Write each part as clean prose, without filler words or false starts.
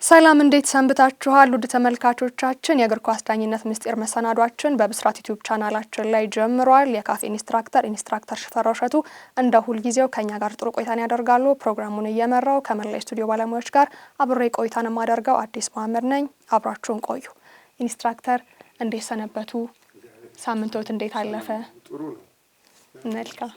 ሰላም እንዴት ሰንብታችኋል? ውድ ተመልካቾቻችን የእግር ኳስ ዳኝነት ምስጢር መሰናዷችን በብስራት ዩቲዩብ ቻናላችን ላይ ጀምሯል። የካፍ ኢንስትራክተር ሽፈራው እሸቱ እንደ ሁልጊዜው ከኛ ጋር ጥሩ ቆይታን ያደርጋሉ። ፕሮግራሙን እየመራው ከመላ ስቱዲዮ ባለሙያዎች ጋር አብሬ ቆይታን የማደርገው አዲስ መሐመድ ነኝ። አብራችሁን ቆዩ። ኢንስትራክተር እንዴት ሰነበቱ? ሳምንቶት እንዴት አለፈ? ጥሩ ነው። መልካም።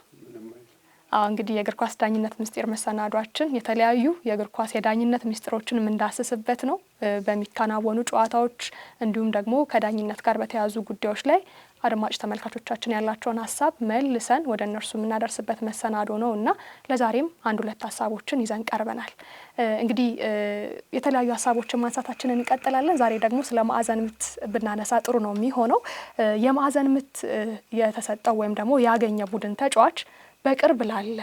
እንግዲህ የእግር ኳስ ዳኝነት ምስጢር መሰናዷችን የተለያዩ የእግር ኳስ የዳኝነት ምስጢሮችን የምንዳስስበት ነው። በሚከናወኑ ጨዋታዎች እንዲሁም ደግሞ ከዳኝነት ጋር በተያያዙ ጉዳዮች ላይ አድማጭ ተመልካቾቻችን ያላቸውን ሀሳብ መልሰን ወደ እነርሱ የምናደርስበት መሰናዶ ነው እና ለዛሬም አንድ ሁለት ሀሳቦችን ይዘን ቀርበናል። እንግዲህ የተለያዩ ሀሳቦችን ማንሳታችንን እንቀጥላለን። ዛሬ ደግሞ ስለ ማዕዘን ምት ብናነሳ ጥሩ ነው የሚሆነው። የማዕዘን ምት የተሰጠው ወይም ደግሞ ያገኘ ቡድን ተጫዋች በቅርብ ላለ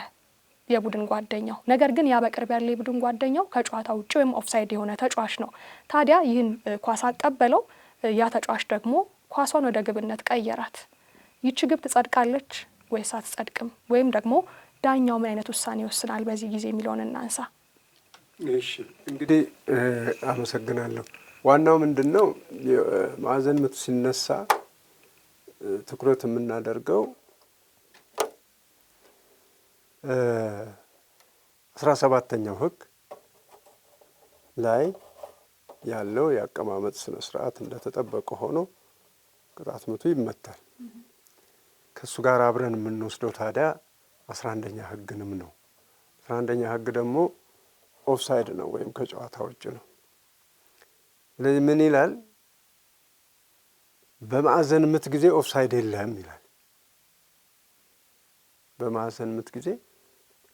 የቡድን ጓደኛው ነገር ግን ያ በቅርብ ያለ የቡድን ጓደኛው ከጨዋታ ውጪ ወይም ኦፍሳይድ የሆነ ተጫዋች ነው። ታዲያ ይህን ኳስ አቀበለው። ያ ተጫዋች ደግሞ ኳሷን ወደ ግብነት ቀየራት። ይቺ ግብ ትጸድቃለች ወይስ አትጸድቅም? ወይም ደግሞ ዳኛው ምን አይነት ውሳኔ ይወስናል በዚህ ጊዜ የሚለውን እናንሳ። እሺ እንግዲህ አመሰግናለሁ። ዋናው ምንድነው ማዕዘን ምት ሲነሳ ትኩረት የምናደርገው 17ኛው ህግ ላይ ያለው የአቀማመጥ ስነ ስርዓት እንደተጠበቀ ሆኖ ቅጣት ምቱ ይመታል። ከሱ ጋር አብረን የምንወስደው ታዲያ 11ኛ ህግንም ነው። 11ኛ ህግ ደግሞ ኦፍሳይድ ነው ወይም ከጨዋታ ውጭ ነው። ስለዚህ ምን ይላል? በማዕዘን ምት ጊዜ ኦፍሳይድ የለም ይላል። በማዕዘን ምት ጊዜ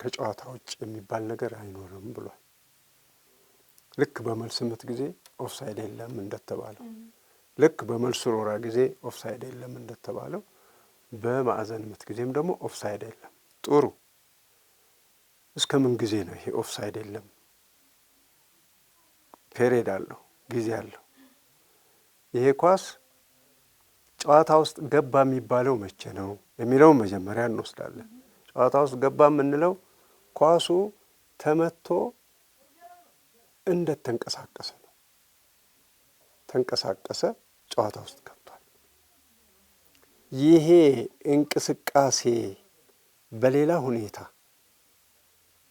ከጨዋታ ውጭ የሚባል ነገር አይኖርም ብሏል። ልክ በመልስ ምት ጊዜ ኦፍሳይድ የለም እንደተባለው፣ ልክ በመልስ ሮራ ጊዜ ኦፍሳይድ የለም እንደተባለው በማዕዘን ምት ጊዜም ደግሞ ኦፍሳይድ የለም። ጥሩ። እስከ ምን ጊዜ ነው ይሄ ኦፍሳይድ የለም? ፔሪድ አለው፣ ጊዜ አለው። ይሄ ኳስ ጨዋታ ውስጥ ገባ የሚባለው መቼ ነው የሚለውን መጀመሪያ እንወስዳለን። ጨዋታ ውስጥ ገባ የምንለው ኳሱ ተመቶ እንደተንቀሳቀሰ ነው። ተንቀሳቀሰ፣ ጨዋታ ውስጥ ገብቷል። ይሄ እንቅስቃሴ በሌላ ሁኔታ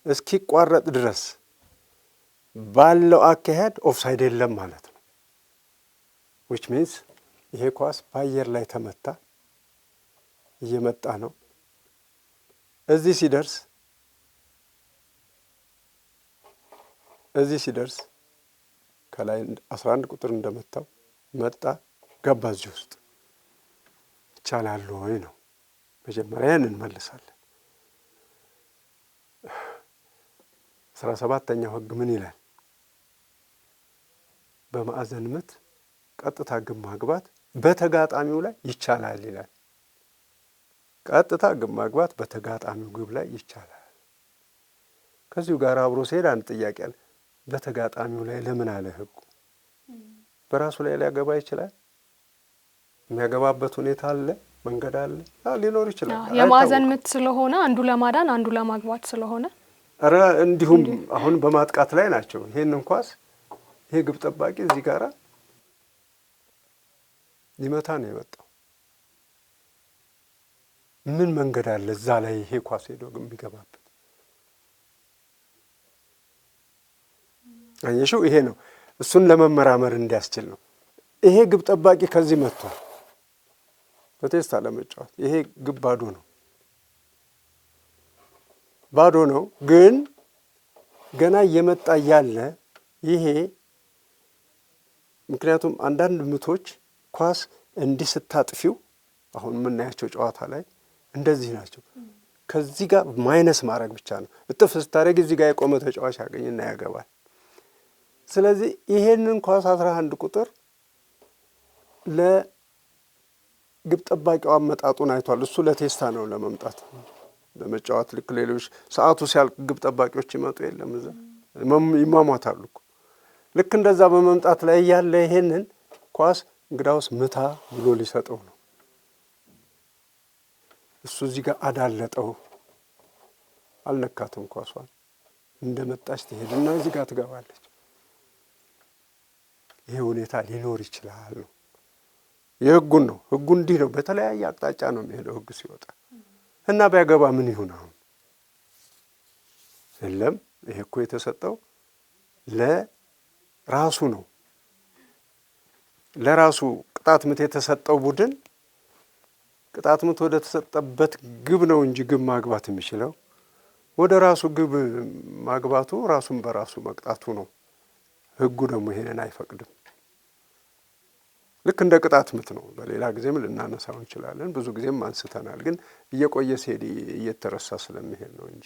እስኪቋረጥ ድረስ ባለው አካሄድ ኦፍሳይድ የለም ማለት ነው። which means ይሄ ኳስ በአየር ላይ ተመታ፣ እየመጣ ነው። እዚህ ሲደርስ ከላይ 11 ቁጥር እንደመታው መጣ፣ ገባ እዚህ ውስጥ ይቻላል ወይ ነው መጀመሪያ እንመልሳለን። 17ኛው ህግ ምን ይላል? በማዕዘን ምት ቀጥታ ግብ ማግባት በተጋጣሚው ላይ ይቻላል ይላል። ቀጥታ ግብ ማግባት በተጋጣሚው ግብ ላይ ይቻላል። ከዚሁ ጋር አብሮ ሲሄድ አንድ ጥያቄ አለ። በተጋጣሚው ላይ ለምን አለ ህጉ? በራሱ ላይ ሊያገባ ይችላል። የሚያገባበት ሁኔታ አለ፣ መንገድ አለ፣ ሊኖር ይችላል። የማዕዘን ምት ስለሆነ አንዱ ለማዳን አንዱ ለማግባት ስለሆነ እንዲሁም አሁን በማጥቃት ላይ ናቸው። ይሄንን ኳስ ይሄ ግብ ጠባቂ እዚህ ጋራ ሊመታ ነው የመጣው። ምን መንገድ አለ እዛ ላይ ይሄ ኳስ ሄዶ የሚገባበት? አየሽው? ይሄ ነው እሱን ለመመራመር እንዲያስችል ነው። ይሄ ግብ ጠባቂ ከዚህ መጥቷል በቴስታ ለመጫወት። ይሄ ግብ ባዶ ነው፣ ግን ገና እየመጣ ያለ ይሄ ምክንያቱም አንዳንድ ምቶች ኳስ እንዲህ ስታጥፊው አሁን የምናያቸው ጨዋታ ላይ እንደዚህ ናቸው። ከዚህ ጋር ማይነስ ማድረግ ብቻ ነው። እጥፍ ስታደርግ እዚህ ጋር የቆመ ተጫዋች ያገኝና ያገባል። ስለዚህ ይሄንን ኳስ 11 ቁጥር ለግብ ጠባቂው አመጣጡን አይቷል። እሱ ለቴስታ ነው ለመምጣት ለመጫወት። ልክ ሌሎች ሰዓቱ ሲያልቅ ግብ ጠባቂዎች ይመጡ የለም እዛ ይሟሟታሉ እኮ። ልክ እንደዛ በመምጣት ላይ ያለ ይሄንን ኳስ እንግዳውስ ምታ ብሎ ሊሰጠው ነው። እሱ እዚህ ጋር አዳለጠው፣ አልነካትም ኳሷን። እንደመጣች ትሄድና እዚህ ጋር ትገባለች። ይሄ ሁኔታ ሊኖር ይችላል ነው። የህጉን ነው። ህጉ እንዲህ ነው፣ በተለያየ አቅጣጫ ነው የሚሄደው ህግ ሲወጣ እና ቢያገባ ምን ይሁን አሁን? የለም ይሄ እኮ የተሰጠው ለራሱ ነው። ለራሱ ቅጣት ምት የተሰጠው ቡድን ቅጣት ምት ወደ ተሰጠበት ግብ ነው እንጂ ግብ ማግባት የሚችለው ወደ ራሱ ግብ ማግባቱ ራሱን በራሱ መቅጣቱ ነው። ህጉ ደግሞ ይሄንን አይፈቅድም። ልክ እንደ ቅጣት ምት ነው። በሌላ ጊዜም ልናነሳው እንችላለን፣ ብዙ ጊዜም አንስተናል። ግን እየቆየ ሲሄድ እየተረሳ ስለሚሄድ ነው እንጂ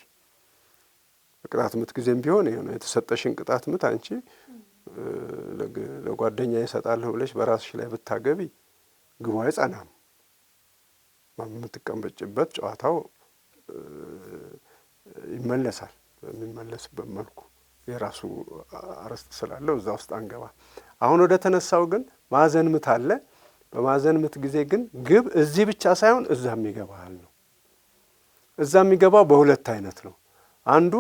ቅጣት ምት ጊዜም ቢሆን ይሄ ነው። የተሰጠሽን ቅጣት ምት አንቺ ለጓደኛ ይሰጣለሁ ብለሽ በራስሽ ላይ ብታገቢ ግቡ አይጸናም። የምትቀመጭበት ጨዋታው ይመለሳል። በሚመለስበት መልኩ የራሱ አረስት ስላለው እዛ ውስጥ አንገባ። አሁን ወደ ተነሳው ግን ማዕዘን ምት አለ። በማዕዘን ምት ጊዜ ግን ግብ እዚህ ብቻ ሳይሆን እዛም ይገባል ነው። እዛ የሚገባው በሁለት አይነት ነው። አንዱ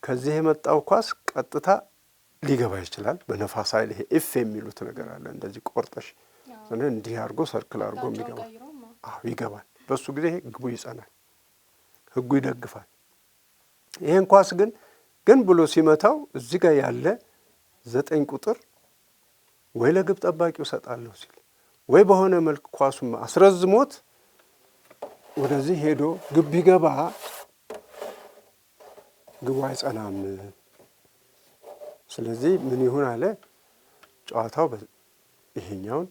ከዚህ የመጣው ኳስ ቀጥታ ሊገባ ይችላል። በነፋስ ኃይል ይሄ ኢፍ የሚሉት ነገር አለ። እንደዚህ ቆርጠሽ እንዲህ አድርጎ ሰርክል አድርጎ የሚገባ ይገባል። በሱ ጊዜ ግቡ ይጸናል፣ ህጉ ይደግፋል። ይሄን ኳስ ግን ብሎ ሲመታው እዚህ ጋር ያለ 9 ቁጥር ወይ ለግብ ጠባቂው ሰጣለሁ ሲል ወይ በሆነ መልክ ኳሱን አስረዝሞት ወደዚህ ሄዶ ግብ ቢገባ ግቡ አይጸናም። ስለዚህ ምን ይሁን አለ ጨዋታው ይሄኛውን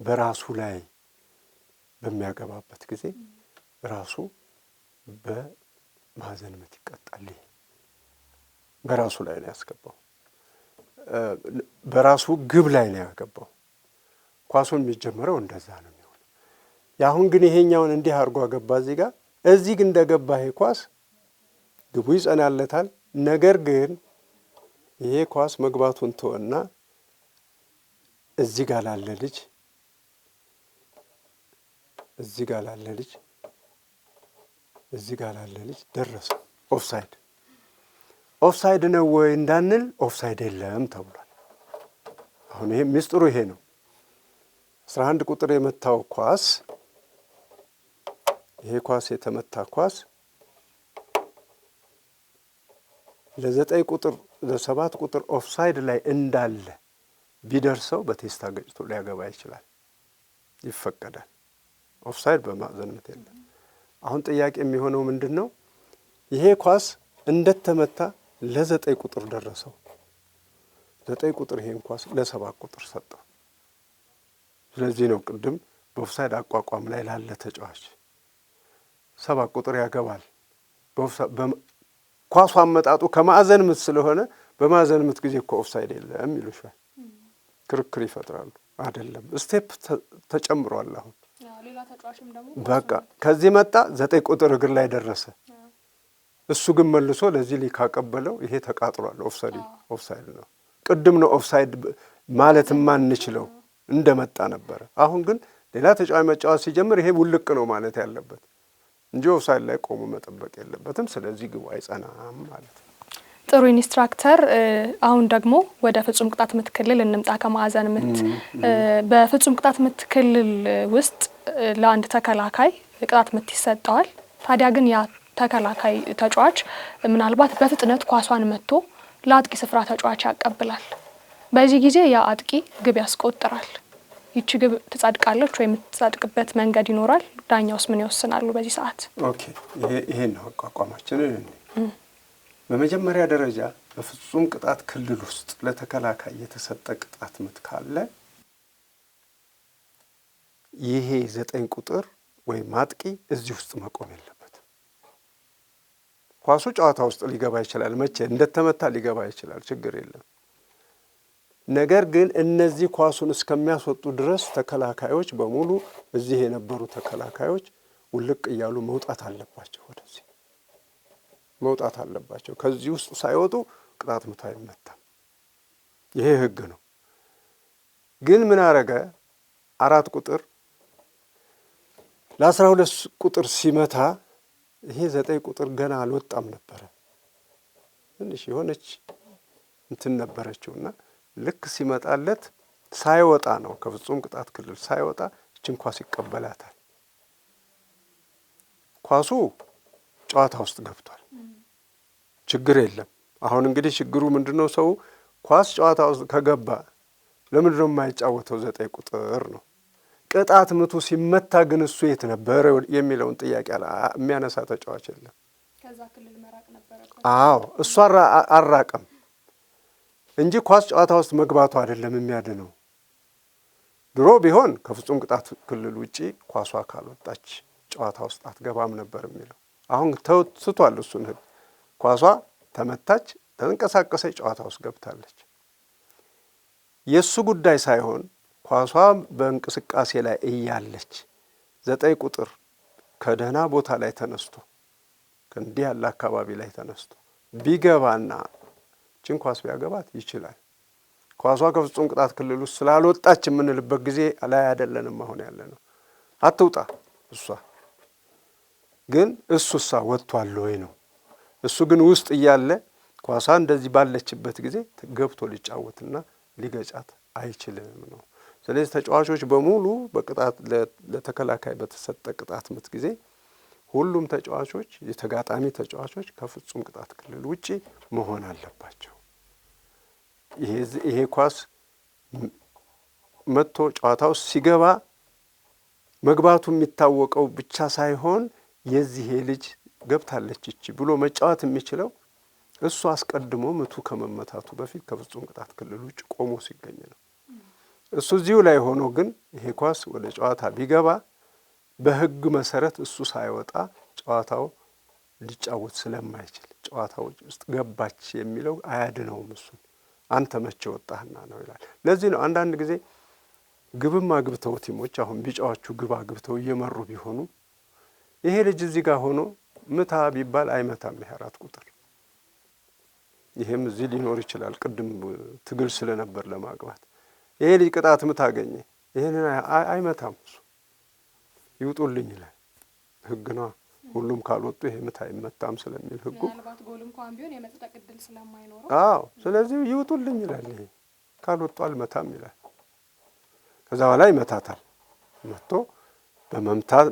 በራሱ ላይ በሚያገባበት ጊዜ ራሱ በማዕዘን ምት ይቀጣል። በራሱ ላይ ነው ያስገባው፣ በራሱ ግብ ላይ ነው ያገባው። ኳሱን የሚጀምረው እንደዛ ነው የሚሆነው። ያሁን ግን ይሄኛውን እንዲህ አድርጎ አገባ እዚህ ጋር። እዚህ ግን እንደገባ ይሄ ኳስ ግቡ ይጸናለታል። ነገር ግን ይሄ ኳስ መግባቱን ተወና እዚህ ጋር ላለ ልጅ እዚህ ጋር ላለ ልጅ ደረሰ። ኦፍሳይድ ነው ወይ እንዳንል ኦፍሳይድ የለም ተብሏል። አሁን ይሄ ምስጢሩ ይሄ ነው። 11 ቁጥር የመታው ኳስ ይሄ ኳስ የተመታ ኳስ ለ9 ቁጥር ለ7 ቁጥር ኦፍሳይድ ላይ እንዳለ ቢደርሰው በቴስታ ገጭቶ ሊያገባ ይችላል፣ ይፈቀዳል። ኦፍሳይድ በማዕዘን ምት የለም። አሁን ጥያቄ የሚሆነው ምንድን ነው? ይሄ ኳስ እንደተመታ ለ9 ቁጥር ደረሰው። 9 ቁጥር ይሄን ኳስ ለ7 ቁጥር ሰጠው። ስለዚህ ነው ቅድም በኦፍሳይድ አቋቋም ላይ ላለ ተጫዋች 7 ቁጥር ያገባል። ኳሱ አመጣጡ ከማዕዘን ምት ስለሆነ በማዕዘን ምት ጊዜ እኮ ኦፍሳይድ የለም ይሉሻል። ክርክር ይፈጥራሉ። አይደለም ስቴፕ ተጨምሯል። አሁን በቃ ከዚህ መጣ 9 ቁጥር እግር ላይ ደረሰ። እሱ ግን መልሶ ለዚህ ላይ ካቀበለው ይሄ ተቃጥሏል። ኦፍሳይድ ነው። ቅድም ነው ኦፍሳይድ ማለት ማንችለው እንደመጣ ነበረ። አሁን ግን ሌላ ተጫዋች መጫወት ሲጀምር ይሄ ውልቅ ነው ማለት ያለበት እንጂ ኦፍሳይድ ላይ ቆሞ መጠበቅ የለበትም። ስለዚህ ግቡ አይጸናም ማለት ነው። ጥሩ ኢንስትራክተር፣ አሁን ደግሞ ወደ ፍጹም ቅጣት ምት ክልል እንምጣ። ከማዕዘን ምት በፍጹም ቅጣት ምት ክልል ውስጥ ለአንድ ተከላካይ ቅጣት ምት ይሰጠዋል። ታዲያ ግን ያ ተከላካይ ተጫዋች ምናልባት በፍጥነት ኳሷን መጥቶ ለአጥቂ ስፍራ ተጫዋች ያቀብላል። በዚህ ጊዜ ያ አጥቂ ግብ ያስቆጥራል። ይቺ ግብ ትጸድቃለች ወይ የምትጸድቅበት መንገድ ይኖራል? ዳኛውስ ምን ይወስናሉ በዚህ ሰዓት? ኦኬ፣ ይሄን ነው አቋቋማችንን። በመጀመሪያ ደረጃ በፍጹም ቅጣት ክልል ውስጥ ለተከላካይ የተሰጠ ቅጣት ምት ካለ ይሄ 9 ቁጥር ወይም አጥቂ እዚህ ውስጥ መቆም የለበትም። ኳሱ ጨዋታ ውስጥ ሊገባ ይችላል፣ መቼ እንደተመታ ሊገባ ይችላል፣ ችግር የለም። ነገር ግን እነዚህ ኳሱን እስከሚያስወጡ ድረስ ተከላካዮች በሙሉ እዚህ የነበሩ ተከላካዮች ውልቅ እያሉ መውጣት አለባቸው፣ ወደዚህ መውጣት አለባቸው። ከዚህ ውስጥ ሳይወጡ ቅጣት ምቱ አይመታም። ይሄ ህግ ነው። ግን ምን አረገ? 4 ቁጥር ለ12 ቁጥር ሲመታ ይሄ 9 ቁጥር ገና አልወጣም ነበረ። ትንሽ የሆነች እንትን ነበረችውና ልክ ሲመጣለት ሳይወጣ ነው ከፍጹም ቅጣት ክልል ሳይወጣ እችን ኳስ ይቀበላታል። ኳሱ ጨዋታ ውስጥ ገብቷል፣ ችግር የለም። አሁን እንግዲህ ችግሩ ምንድነው? ሰው ኳስ ጨዋታ ውስጥ ከገባ ለምንድነው የማይጫወተው 9 ቁጥር ነው። ቅጣት ምቱ ሲመታ ግን እሱ የት ነበር የሚለውን ጥያቄ የሚያነሳ ተጫዋች የለም። ከዛ ክልል መራቅ ነበረበት። አዎ እሱ አራቀም እንጂ ኳስ ጨዋታ ውስጥ መግባቱ አይደለም የሚያድነው። ድሮ ቢሆን ከፍጹም ቅጣት ክልል ውጪ ኳሷ ካልወጣች ጨዋታ ውስጥ አትገባም ነበር የሚለው። አሁን ተውስቷል እሱን ህግ። ኳሷ ተመታች፣ ተንቀሳቀሰች፣ ጨዋታ ውስጥ ገብታለች። የሱ ጉዳይ ሳይሆን ኳሷ በእንቅስቃሴ ላይ እያለች 9 ቁጥር ከደህና ቦታ ላይ ተነስቶ ከእንዲህ ያለ አካባቢ ላይ ተነስቶ ቢገባና ችን ኳስ ቢያገባት ይችላል። ኳሷ ከፍጹም ቅጣት ክልል ውስጥ ስላልወጣች የምንልበት ጊዜ ላይ አይደለንም አሁን ያለ ነው። አትውጣ እሷ ግን እሱሳ ወጥቷል ወይ ነው። እሱ ግን ውስጥ እያለ ኳሷ እንደዚህ ባለችበት ጊዜ ገብቶ ሊጫወትና ሊገጫት አይችልም ነው። ስለዚህ ተጫዋቾች በሙሉ በቅጣት ለተከላካይ በተሰጠ ቅጣት ምት ጊዜ ሁሉም ተጫዋቾች የተጋጣሚ ተጫዋቾች ከፍጹም ቅጣት ክልል ውጪ መሆን አለባቸው። ይሄ ኳስ መጥቶ ጨዋታው ሲገባ መግባቱ የሚታወቀው ብቻ ሳይሆን የዚህ ልጅ ገብታለች እቺ ብሎ መጫወት የሚችለው እሱ አስቀድሞ ምቱ ከመመታቱ በፊት ከፍጹም ቅጣት ክልል ውጭ ቆሞ ሲገኝ ነው። እሱ እዚሁ ላይ ሆኖ ግን ይሄ ኳስ ወደ ጨዋታ ቢገባ በህግ መሰረት እሱ ሳይወጣ ጨዋታው ሊጫወት ስለማይችል ጨዋታው ውስጥ ገባች የሚለው አያድነውም። እሱ አንተ መቼ ወጣህና ነው ይላል። ለዚህ ነው አንዳንድ ጊዜ ግብም አግብተው ቲሞች አሁን ቢጫዎቹ ግብ አግብተው እየመሩ ቢሆኑ ይሄ ልጅ እዚህ ጋር ሆኖ ምታ ቢባል አይመታም። ይሄ 4 ቁጥር ይሄም እዚህ ሊኖር ይችላል። ቅድም ትግል ስለነበር ለማግባት ይሄ ልጅ ቅጣት ምት አገኘ፣ ይሄንን አይመታም። እሱ ይውጡልኝ ይላል። ህግ ነው። ሁሉም ካልወጡ ይሄ ምት አይመታም ስለሚል ህጉ ምናልባት ጎል እንኳን ቢሆን የመጽደቅ ዕድል ስለማይኖረው አዎ፣ ስለዚህ ይውጡልኝ ይላል። ይሄ ካልወጡ አልመታም ይላል። ከዛ በኋላ ይመታታል። መጥቶ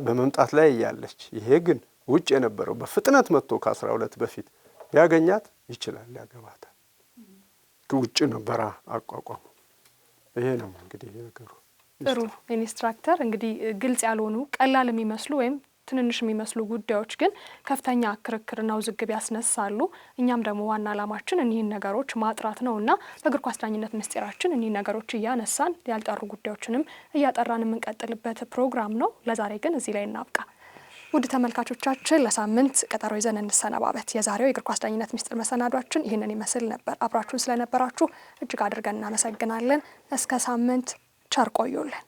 በመምጣት ላይ እያለች ይሄ ግን ውጭ የነበረው በፍጥነት መጥቶ ከ12 በፊት ቢያገኛት ይችላል፣ ያገባታል። ውጭ ነበረ አቋቋሙ። ይሄ ነው እንግዲህ ነገሩ። ጥሩ ኢንስትራክተር፣ እንግዲህ ግልጽ ያልሆኑ ቀላል የሚመስሉ ወይም ትንንሽ የሚመስሉ ጉዳዮች ግን ከፍተኛ ክርክርና ውዝግብ ያስነሳሉ። እኛም ደግሞ ዋና ዓላማችን እኒህን ነገሮች ማጥራት ነውና በእግር ኳስ ዳኝነት ምስጢራችን እኒህን ነገሮች እያነሳን ያልጠሩ ጉዳዮችንም እያጠራን የምንቀጥልበት ፕሮግራም ነው። ለዛሬ ግን እዚህ ላይ እናብቃ። ውድ ተመልካቾቻችን ለሳምንት ቀጠሮ ይዘን እንሰነባበት። የዛሬው የእግር ኳስ ዳኝነት ምስጢር መሰናዷችን ይህንን ይመስል ነበር። አብራችሁን ስለነበራችሁ እጅግ አድርገን እናመሰግናለን። እስከ ሳምንት ቸር ቆዩልን።